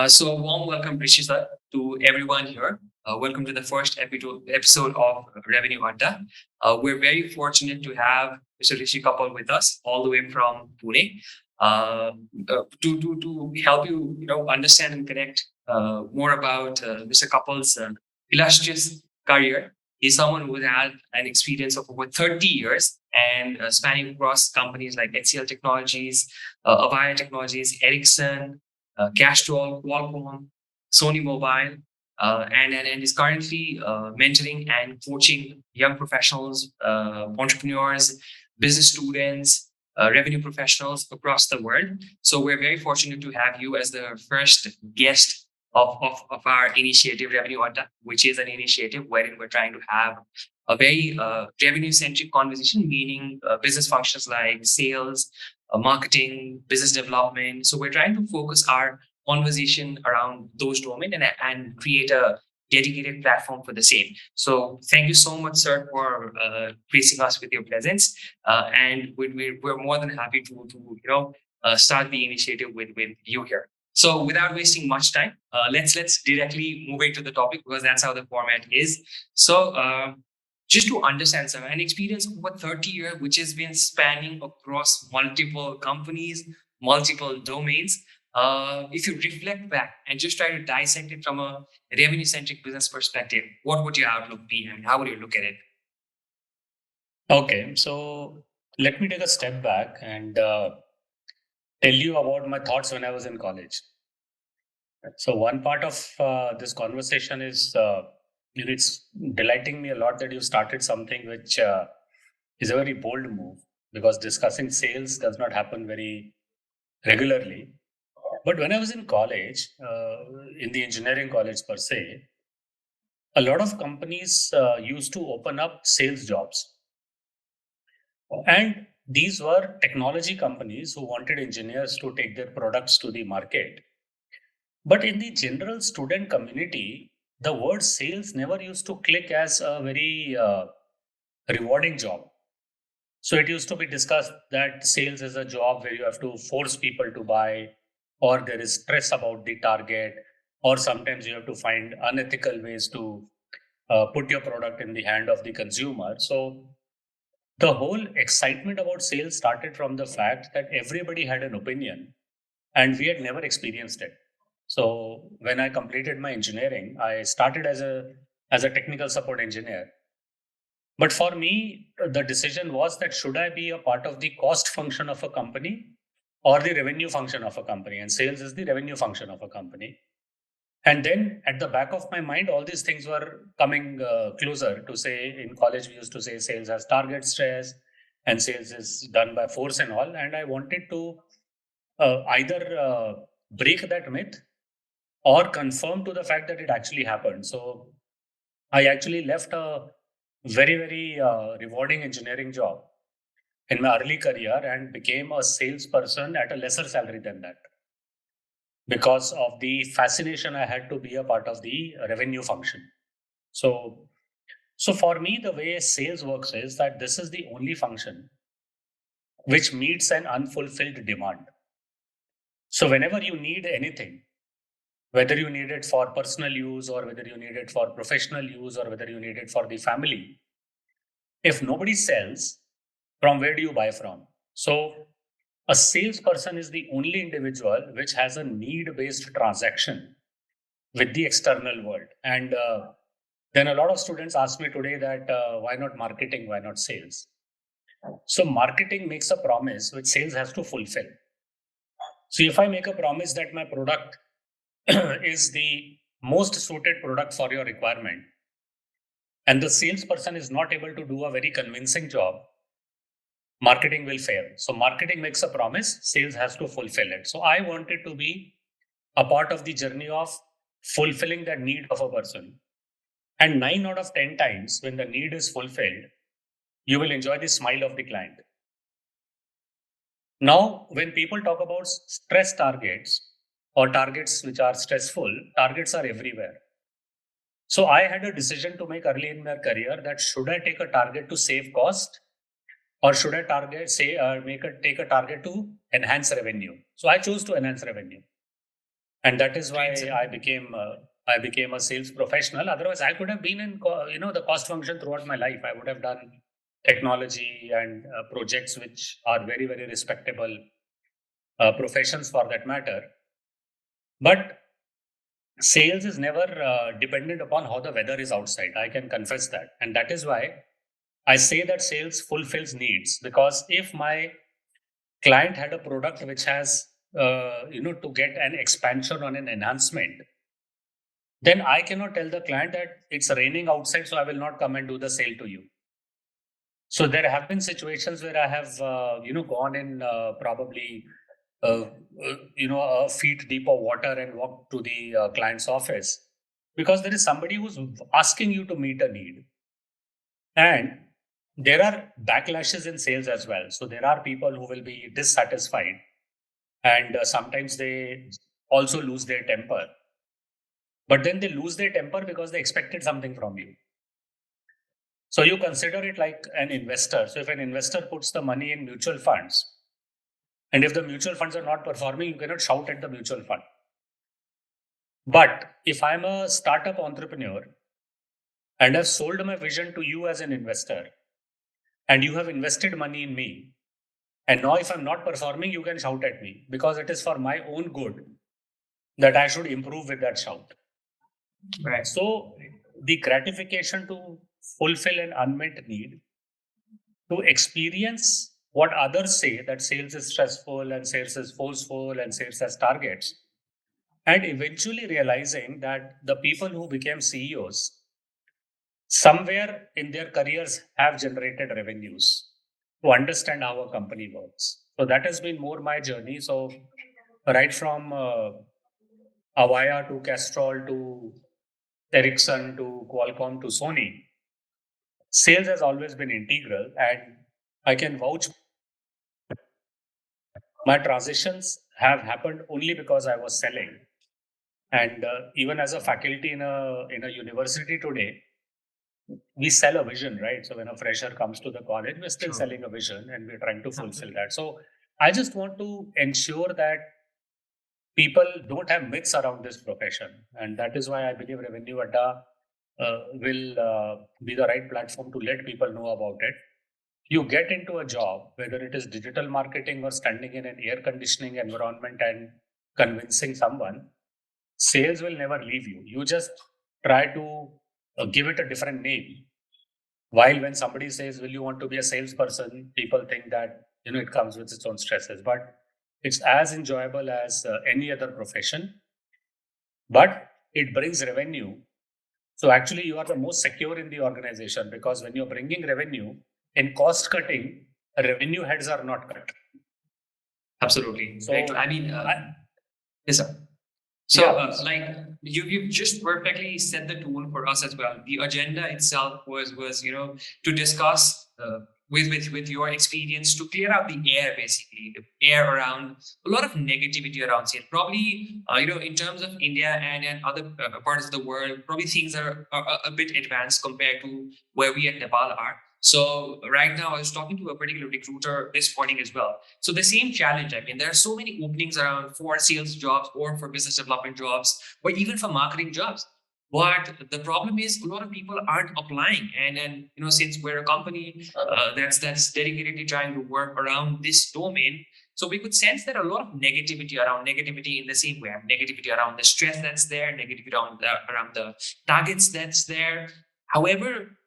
So a warm welcome, Rishi sir, to everyone here. Welcome to the first episode of Revenue Adda. We're very fortunate to have Mr. Rishi Kapal with us, all the way from Pune, to help you understand and connect more about Mr. Kapal's illustrious career. He's someone who has had an experience of over 30 years and spanning across companies like HCL Technologies, Avaya Technologies, Ericsson, Castrol, Qualcomm, Sony Mobile, and is currently mentoring and coaching young professionals, entrepreneurs, business students, revenue professionals across the world. So we're very fortunate to have you as the first guest of our initiative, Revenue Adda, which is an initiative wherein we're trying to have a very revenue-centric conversation, meaning business functions like sales, marketing, business development. So we're trying to focus our conversation around those domains and create a dedicated platform for the same. So thank you so much, sir, for gracing us with your presence. And we're more than happy to start the initiative with you here. So without wasting much time, let's directly move into the topic because that's how the format is. So just to understand, sir, an experience of over 30 years, which has been spanning across multiple companies, multiple domains. If you reflect back and just try to dissect it from a revenue-centric business perspective, what would your outlook be and how would you look at it? Okay, so let me take a step back and tell you about my thoughts when I was in college. So one part of this conversation is it's delighting me a lot that you started something which is a very bold move because discussing sales does not happen very regularly. But when I was in college, in the engineering college per se, a lot of companies used to open up sales jobs. And these were technology companies who wanted engineers to take their products to the market. But in the general student community, the word sales never used to click as a very rewarding job. So it used to be discussed that sales is a job where you have to force people to buy, or there is stress about the target, or sometimes you have to find unethical ways to put your product in the hand of the consumer. So the whole excitement about sales started from the fact that everybody had an opinion and we had never experienced it. So when I completed my engineering, I started as a technical support engineer. But for me, the decision was that should I be a part of the cost function of a company or the revenue function of a company? And sales is the revenue function of a company. And then at the back of my mind, all these things were coming closer to say in college, we used to say sales has target stress and sales is done by force and all. And I wanted to either break that myth or confirm to the fact that it actually happened. So I actually left a very rewarding engineering job in my early career and became a salesperson at a lesser salary than that because of the fascination I had to be a part of the revenue function. So, so for me, the way sales works is that this is the only function which meets an unfulfilled demand. So whenever you need anything, whether you need it for personal use or whether you need it for professional use or whether you need it for the family, if nobody sells, from where do you buy from? So a salesperson is the only individual which has a need-based transaction with the external world. And then a lot of students ask me today that why not marketing, why not sales? So marketing makes a promise which sales has to fulfill. So if I make a promise that my product is the most suited product for your requirement, and the salesperson is not able to do a very convincing job, marketing will fail. So marketing makes a promise, sales has to fulfill it. So I wanted to be a part of the journey of fulfilling that need of a person. And 9 out of 10 times when the need is fulfilled, you will enjoy the smile of the client. Now, when people talk about stress targets or targets which are stressful, targets are everywhere. So I had a decision to make early in my career that should I take a target to save cost or should I take a target to enhance revenue? So I chose to enhance revenue. and that is why Great, sir. I became a sales professional. Otherwise, I could have been in the cost function throughout my life. I would have done technology and projects which are very very respectable professions for that matter. But sales is never dependent upon how the weather is outside. I can confess that, and that is why I say that sales fulfills needs. Because if my client had a product which has to get an expansion on an enhancement, then I cannot tell the client that it's raining outside, so I will not come and do the sale to you. So there have been situations where I have, gone in probably, uh, a feet deep of water and walked to the client's office because there is somebody who's asking you to meet a need. And there are backlashes in sales as well. So there are people who will be dissatisfied, and sometimes they also lose their temper. But then they lose their temper because they expected something from you. So you consider it like an investor. So if an investor puts the money in mutual funds, and if the mutual funds are not performing, you cannot shout at the mutual fund. But if I'm a startup entrepreneur and I've sold my vision to you as an investor, and you have invested money in me, and now if I'm not performing, you can shout at me because it is for my own good that I should improve with that shout. Right. So the gratification to fulfill an unmet need, to experience what others say that sales is stressful and sales is forceful and sales has targets, and eventually realizing that the people who became CEOs somewhere in their careers have generated revenues, to understand how a company works. So that has been more my journey. So right from Avaya to Castrol to Ericsson to Qualcomm to Sony, sales has always been integral, and I can vouch my transitions have happened only because I was selling. And even as a faculty in a university today, we sell a vision, right? So when a fresher comes to the college, we're still True. selling a vision and we're trying to fulfill that. So I just want to ensure that people don't have myths around this profession, and that is why I believe Revenue Adda will be the right platform to let people know about it. You get into a job, whether it is digital marketing or standing in an air conditioning environment and convincing someone, sales will never leave you. You just try to give it a different name. While when somebody says, "Will you want to be a salesperson?" people think that it comes with its own stresses, but it's as enjoyable as any other profession. But it brings revenue. So actually, you are the most secure in the organization because when you're bringing revenue in cost cutting, revenue heads are not cut. Absolutely. So Like, I mean, yes, sir. So, yeah, like you've just perfectly set the tone for us as well. The agenda itself was to discuss with your experience to clear out the air, basically the air around a lot of negativity around sales. Probably, in terms of India and other parts of the world, probably things are a bit advanced compared to where we at Nepal are. So right now, I was talking to a particular recruiter this morning as well. So the same challenge. I mean, there are so many openings around for sales jobs or for business development jobs or even for marketing jobs. But the problem is a lot of people aren't applying. And since we're a company that's dedicatedly trying to work around this domain, so we could sense that a lot of negativity in the same way, negativity around the stress that's there, negativity around the targets that's there. However,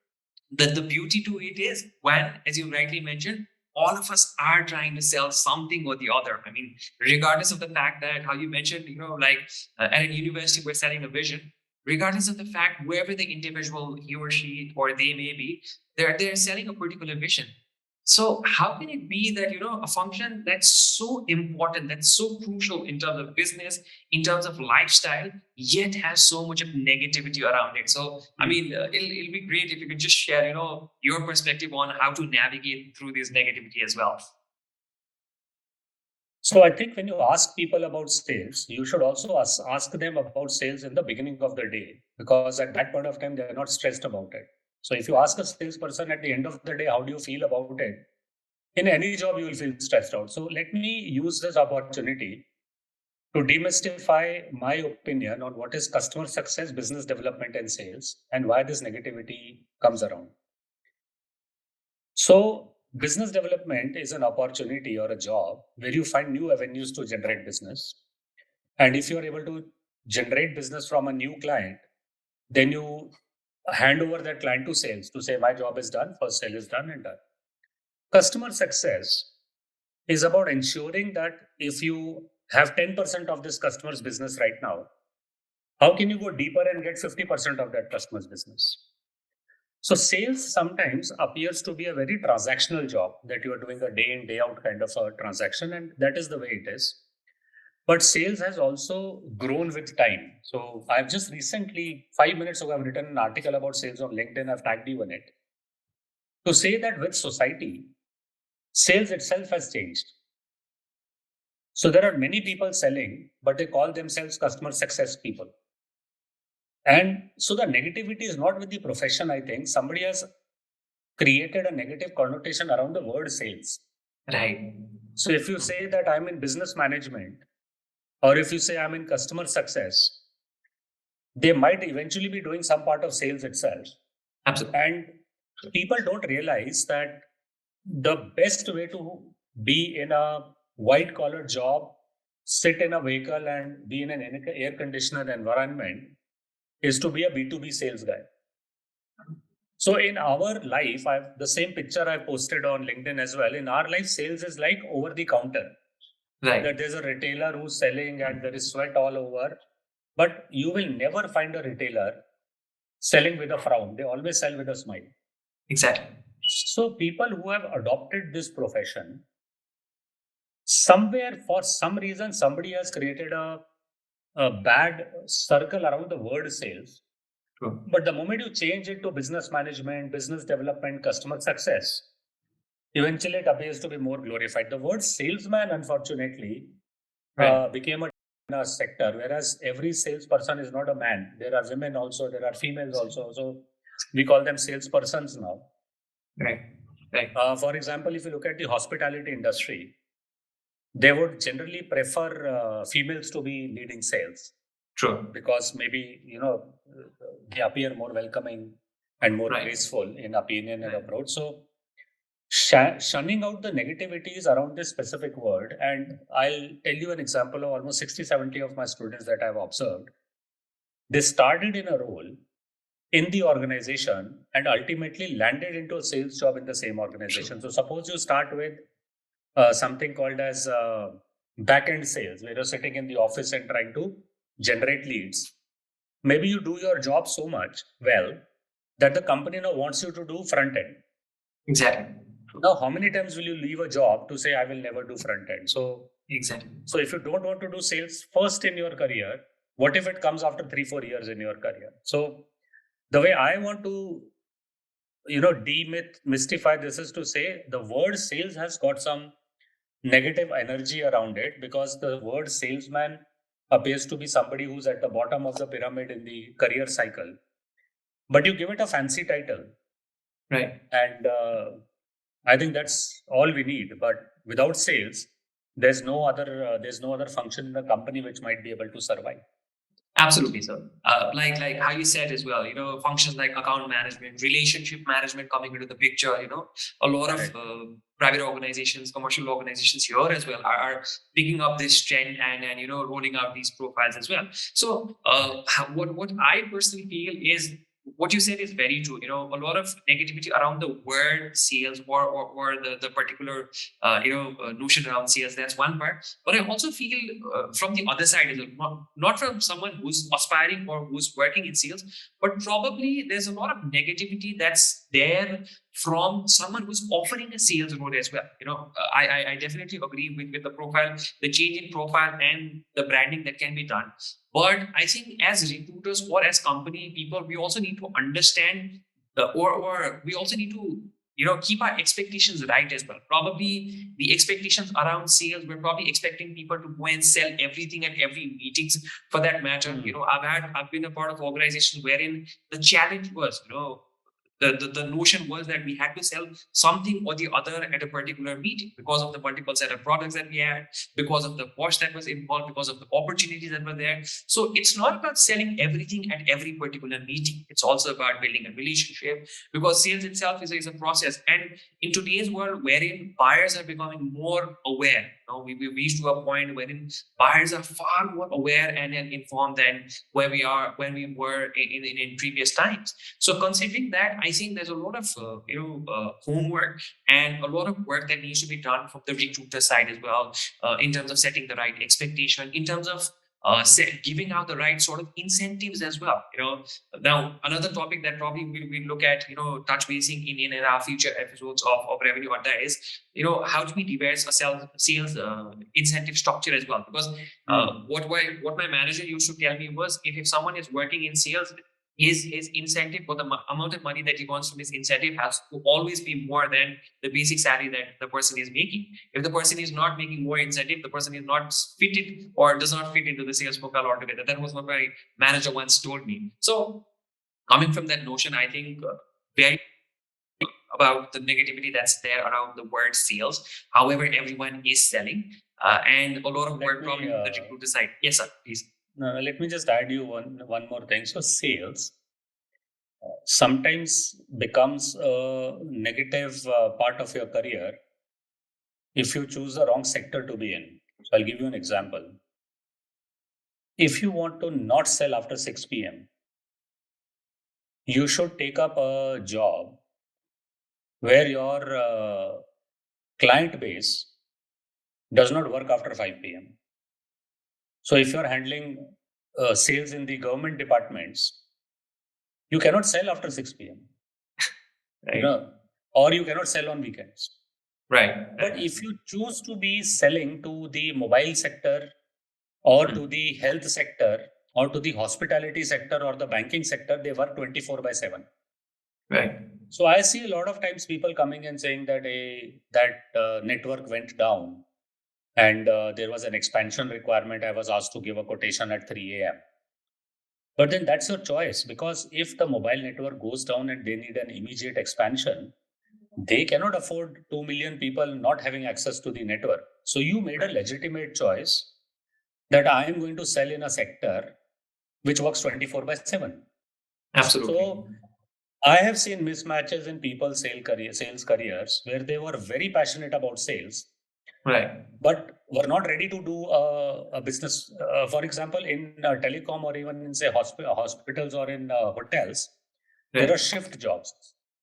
the beauty to it is when, as you rightly mentioned, all of us are trying to sell something or the other. I mean, regardless of the fact that how you mentioned, like at a university, we're selling a vision, regardless of the fact wherever the individual, he or she or they may be, they're selling a particular vision. So how can it be that a function that's so important, that's so crucial in terms of business, in terms of lifestyle, yet has so much of negativity around it? So I mean, it'll be great if you could just share your perspective on how to navigate through this negativity as well. so I think when you ask people about sales, you should also ask them about sales in the beginning of the day, because at that point of time, they're not stressed about it. So if you ask a salesperson at the end of the day, how do you feel about it? In any job, you will feel stressed out. So let me use this opportunity to demystify my opinion on what is customer success, business development, and sales, and why this negativity comes around. So, business development is an opportunity or a job where you find new avenues to generate business. And if you are able to generate business from a new client, then you hand over that client to sales to say, my job is done, first sale is done and done. Customer success is about ensuring that if you have 10% of this customer's business right now, how can you go deeper and get 50% of that customer's business? So sales sometimes appears to be a very transactional job that you are doing a day in, day out kind of a transaction, and that is the way it is. But sales has also grown with time. So I've just recently, 5 minutes ago, I've written an article about sales on LinkedIn. I've tagged you in it to say that with society, sales itself has changed. So there are many people selling, but they call themselves customer success people. And so the negativity is not with the profession, I think. Somebody has created a negative connotation around the word sales. Right. So if you say that I'm in business management, or if you say I'm in customer success, they might eventually be doing some part of sales itself. Absolutely. And people don't realize that the best way to be in a white collar job, sit in a vehicle and be in an air conditioned environment is to be a B2B sales guy. So in our life, the same picture I posted on LinkedIn as well. In our life, sales is like over the counter. Right. That there's a retailer who's selling and there is sweat all over. But you will never find a retailer selling with a frown. They always sell with a smile. Exactly. So people who have adopted this profession, somewhere for some reason, somebody has created a bad circle around the word sales. True. But the moment you change it to business management, business development, customer success, eventually it appears to be more glorified. The word salesman, unfortunately, Right. became a sector, whereas every salesperson is not a man. There are women also, there are females also. So we call them salespersons now. Right. Right. For example, if you look at the hospitality industry, they would generally prefer females to be leading sales. True. Because maybe, they appear more welcoming and more Right. graceful in opinion and Right. approach. So shunning out the negativities around this specific word. And I'll tell you an example of almost 60-70 of my students that I've observed. They started in a role in the organization and ultimately landed into a sales job in the same organization. So suppose you start with something called as back-end sales, where you're sitting in the office and trying to generate leads. Maybe you do your job so much well that the company now wants you to do front end. Exactly. True. Now, how many times will you leave a job to say, I will never do front end? So, Exactly. so if you don't want to do sales first in your career, what if it comes after 3-4 years in your career? So, the way I want to, demystify this is to say the word sales has got some negative energy around it because the word salesman appears to be somebody who's at the bottom of the pyramid in the career cycle. But you give it a fancy title. Right. And I think that's all we need. But without sales, there's no other function in the company which might be able to survive. Absolutely, sir. Like how you said as well, functions like account management, relationship management coming into the picture. A lot of private organizations, commercial organizations here as well are picking up this trend and rolling out these profiles as well. So what I personally feel is what you said is very true. A lot of negativity around the word sales or the particular notion around sales. That's one part. But I also feel from the other side is not from someone who's aspiring or who's working in sales, but probably there's a lot of negativity that's there from someone who's offering a sales role as well. I definitely agree with the profile, the change in profile and the branding that can be done. But I think as recruiters or as company people, we also need to understand or we also need to keep our expectations right as well. Probably the expectations around sales, we're probably expecting people to go and sell everything at every meetings for that matter. I've been a part of organization wherein the challenge was the notion was that we had to sell something or the other at a particular meeting because of the multiple set of products that we had, because of the cost that was involved, because of the opportunities that were there. So it's not about selling everything at every particular meeting. It's also about building a relationship, because sales itself is a process. And in today's world, wherein buyers are becoming more aware, we reached to a point wherein buyers are far more aware and informed than where we are when we were in previous times. So considering that, I think there's a lot of homework and a lot of work that needs to be done from the recruiter side as well, in terms of setting the right expectation, in terms of giving out the right sort of incentives as well. Now another topic that probably we'll look at, touch basing in our future episodes of Revenue Adda is, how do we devise a sales incentive structure as well? Because what my manager used to tell me was, if someone is working in sales, his incentive, or the amount of money that he wants from his incentive, has to always be more than the basic salary that the person is making. If the person is not making more incentive, the person is not fitted or does not fit into the sales profile altogether. That was what my manager once told me. So coming from that notion, I think very about the negativity that's there around the word sales. However, everyone is selling, and a lot of work from the recruiter side. Yes, sir, please. Let me just add you one more thing. So sales sometimes becomes a negative part of your career if you choose the wrong sector to be in. So I'll give you an example. If you want to not sell after 6 p.m., you should take up a job where your client base does not work after 5 p.m. So if you're handling sales in the government departments, you cannot sell after 6 p.m. Right. Or you cannot sell on weekends. Right. But if you choose to be selling to the mobile sector, or to the health sector, or to the hospitality sector, or the banking sector, they work 24/7. Right. So I see a lot of times people coming and saying that network went down, and there was an expansion requirement. I was asked to give a quotation at 3 a.m. But then that's your choice, because if the mobile network goes down and they need an immediate expansion, they cannot afford 2 million people not having access to the network. So you made a legitimate choice that I am going to sell in a sector which works 24/7. Absolutely. So I have seen mismatches in people's sales careers where they were very passionate about sales, right, but were not ready to do a business. For example, in telecom, or even in, say, hospitals, or in hotels, there are shift jobs.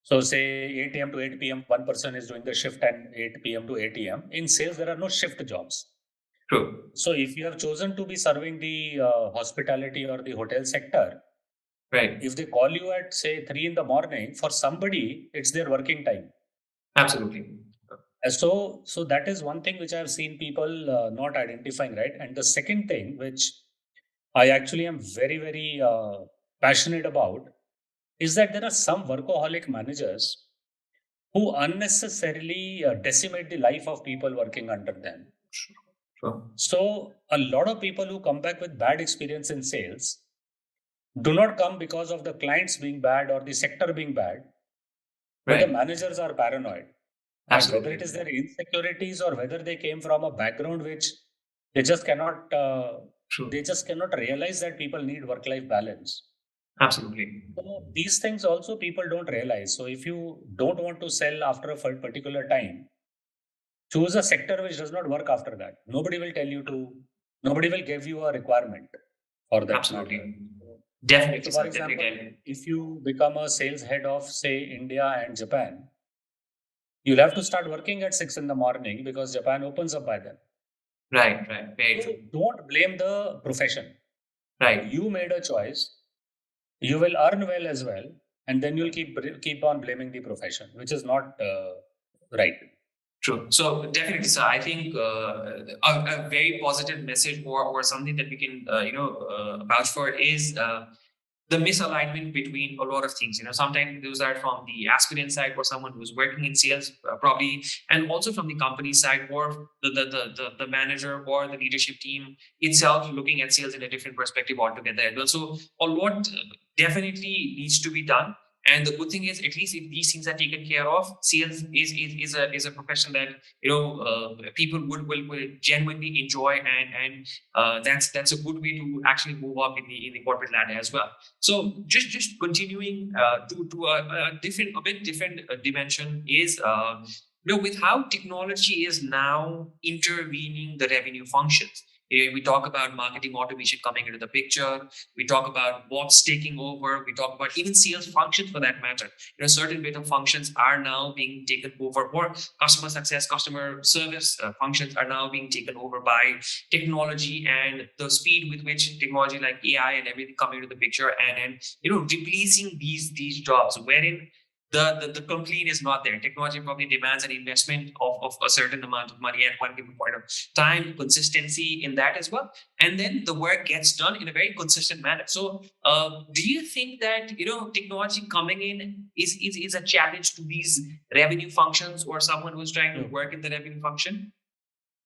So say 8 a.m. to 8 p.m., one person is doing the shift, and 8 p.m. to 8 a.m. In sales, there are no shift jobs. True. So if you have chosen to be serving the hospitality or the hotel sector, right, if they call you at, say, 3 in the morning, for somebody, it's their working time. Absolutely. So that is one thing which I've seen people not identifying, right? And the second thing, which I actually am very, very passionate about, is that there are some workaholic managers who unnecessarily decimate the life of people working under them. True. So a lot of people who come back with bad experience in sales do not come because of the clients being bad or the sector being bad, but the Right. managers are paranoid. And whether it is their insecurities, or whether they came from a background which they just cannot, True. they just cannot realize that people need work-life balance. Absolutely. So these things also people don't realize. So if you don't want to sell after a particular time, choose a sector which does not work after that. Nobody will tell you to. Nobody will give you a requirement for that Absolutely. matter. Definitely, So, for sir. example, Definitely. if you become a sales head of, say, India and Japan, you'll have to start working at 6 in the morning because Japan opens up by then. Right. Right. Very So true. don't blame the profession. Right. You made a choice. You will earn well as well, and then you'll keep on blaming the profession, which is not right. True. So definitely, sir. I think a very positive message, or something that we can vouch for, is the misalignment between a lot of things. Sometimes those are from the aspirant side, or someone who's working in sales, probably, and also from the company side, or the manager or the leadership team itself, looking at sales in a different perspective altogether as well. So a lot definitely needs to be done. And the good thing is, at least if these things are taken care of, sales is a profession that people will genuinely enjoy, and that's a good way to actually move up in the corporate ladder as well. So just continuing to a bit different dimension is with how technology is now intervening the revenue functions. We talk about marketing automation coming into the picture. We talk about bots taking over. We talk about even sales functions for that matter. Certain bit of functions are now being taken over, or customer success, customer service functions are now being taken over by technology, and the speed with which technology like AI and everything coming into the picture, and replacing these jobs, wherein the complaint is not there. Technology probably demands an investment of a certain amount of money at one given point of time, consistency in that as well, and then the work gets done in a very consistent manner. So, do you think that technology coming in is a challenge to these revenue functions, or someone who's trying to work in the revenue function?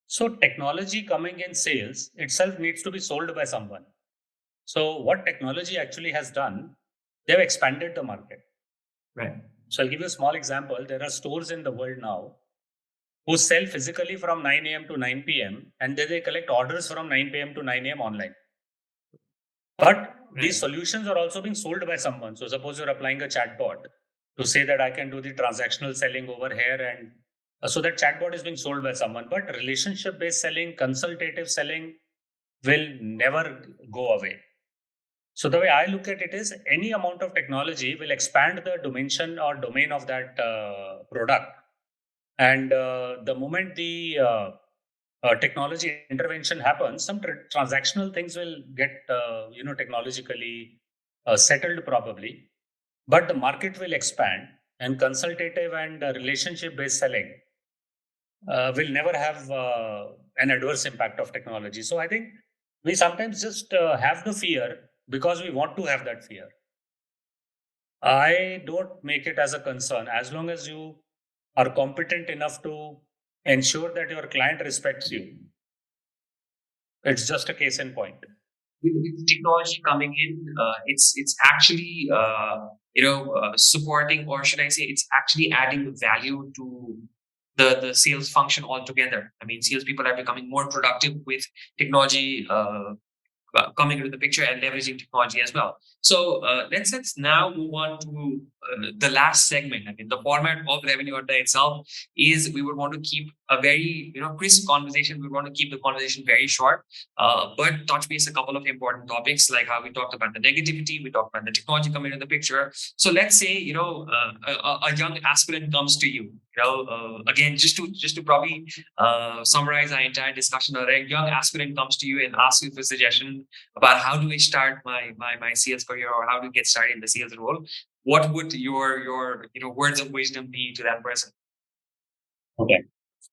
So technology coming in sales itself needs to be sold by someone. So what technology actually has done, they've expanded the market. Right. So I'll give you a small example. There are stores in the world now who sell physically from 9 a.m. to 9 p.m. and then they collect orders from 9 p.m. to 9 a.m. online. But these solutions are also being sold by someone. So suppose you're applying a chatbot to say that I can do the transactional selling over here, and so that chatbot is being sold by someone. But relationship-based selling, consultative selling will never go away. So the way I look at it is any amount of technology will expand the dimension or domain of that product. And the moment the technology intervention happens, some transactional things will get technologically settled probably, but the market will expand, and consultative and relationship based selling will never have an adverse impact of technology. So I think we sometimes just have the fear because we want to have that fear. I don't make it as a concern as long as you are competent enough to ensure that your client respects you. It's just a case in point. With technology coming in, it's actually supporting, or should I say, it's actually adding value to the sales function altogether. I mean, salespeople are becoming more productive with technology coming into the picture and leveraging technology as well. So let's now move on to the last segment. I mean, the format of Revenue Adda itself is we would want to keep a very crisp conversation. We want to keep the conversation very short, but touch base a couple of important topics, like how we talked about the negativity, we talked about the technology coming into the picture. So let's say a young aspirant comes to you. Again, just to probably summarize our entire discussion, a young aspirant comes to you and asks you for suggestion about how do I start my sales career, or how to get started in the sales role. What would your words of wisdom be to that person? Okay.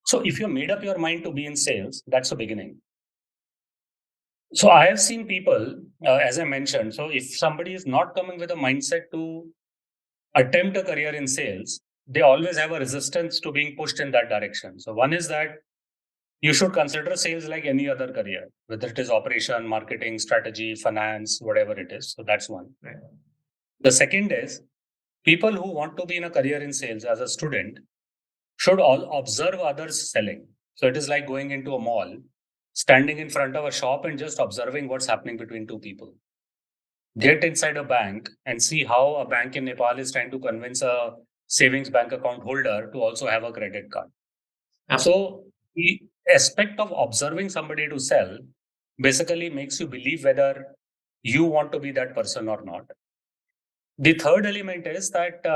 So if you made up your mind to be in sales, that's the beginning. So I have seen people, as I mentioned, so if somebody is not coming with a mindset to attempt a career in sales, they always have a resistance to being pushed in that direction. So one is that you should consider sales like any other career, whether it is operation, marketing, strategy, finance, whatever it is. So that's one. Right. The second is people who want to be in a career in sales as a student should all observe others selling. So it is like going into a mall, standing in front of a shop and just observing what's happening between two people. Get inside a bank and see how a bank in Nepal is trying to convince a savings bank account holder to also have a credit card. So the aspect of observing somebody to sell basically makes you believe whether you want to be that person or not. The third element is that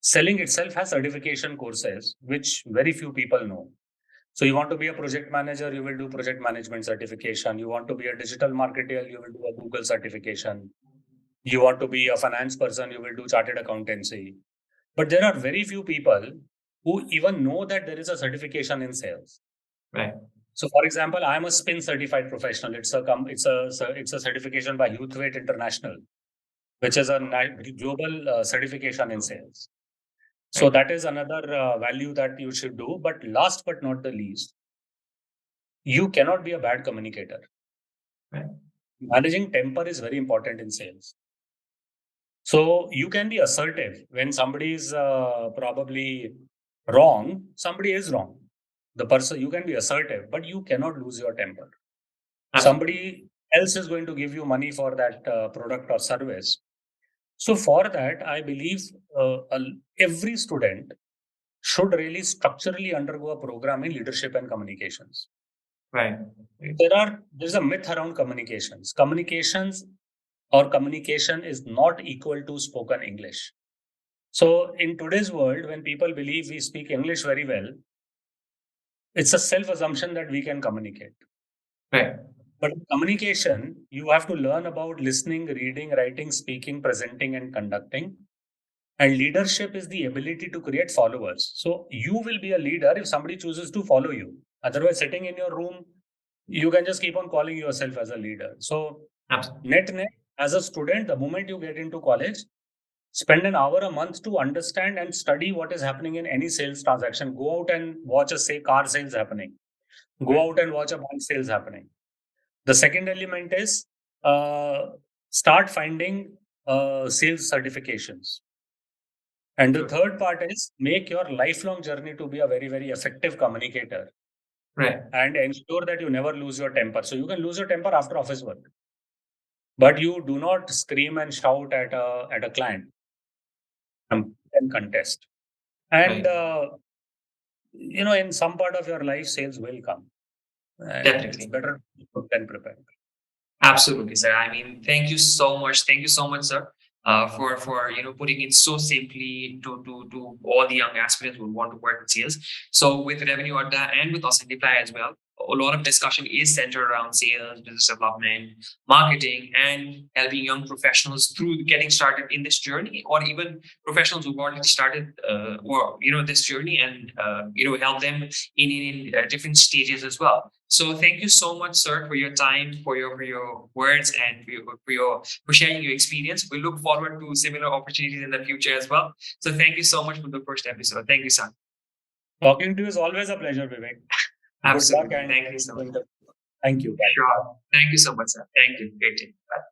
selling itself has certification courses, which very few people know. So you want to be a project manager, you will do project management certification. You want to be a digital marketer, you will do a Google certification. You want to be a finance person, you will do chartered accountancy. But there are very few people who even know that there is a certification in sales. Right. So, for example, I'm a spin certified professional. It's a certification by Youthweight International, which is a global certification in sales. So Right. that is another value that you should do. But last but not the least, you cannot be a bad communicator. Right. Managing temper is very important in sales. So you can be assertive when somebody is probably wrong. Somebody is wrong. The person, you can be assertive, but you cannot lose your temper. Absolutely. Somebody else is going to give you money for that product or service. So for that, I believe every student should really structurally undergo a program in leadership and communications. Right. There's a myth around communications. Communications or communication is not equal to spoken English. So in today's world, when people believe we speak English very well, it's a self assumption that we can communicate. Right. But in communication, you have to learn about listening, reading, writing, speaking, presenting, and conducting. And leadership is the ability to create followers. So you will be a leader if somebody chooses to follow you. Otherwise, sitting in your room, you can just keep on calling yourself as a leader. So Absolutely. net, as a student, the moment you get into college, spend an hour a month to understand and study what is happening in any sales transaction. Go out and watch a say car sales happening. Right. Go out and watch a bank sales happening. The second element is start finding sales certifications. And the Good. third part is make your lifelong journey to be a very, very effective communicator Right. and ensure that you never lose your temper. So you can lose your temper after office work, but you do not scream and shout at a client and contest. And Right. in some part of your life, sales will come, and it's Definitely. better than prepared. Absolutely, sir. I mean, thank you so much. Thank you so much, sir, for putting it so simply to all the young aspirants who want to work with sales. So with Revenue Adda and with Authentify as well, a lot of discussion is centered around sales, business development, marketing, and helping young professionals through getting started in this journey, or even professionals who've already started, or this journey, and help them in different stages as well. So thank you so much, sir, for your time, for your words, and for sharing your experience. We look forward to similar opportunities in the future as well. So thank you so much for the first episode. Thank you, sir. Talking to you is always a pleasure, Vivek. Good luck Absolutely. and Thank you so much. thank you. Bye. Sure. Thank you so much, sir. Thank you. Great day. Bye.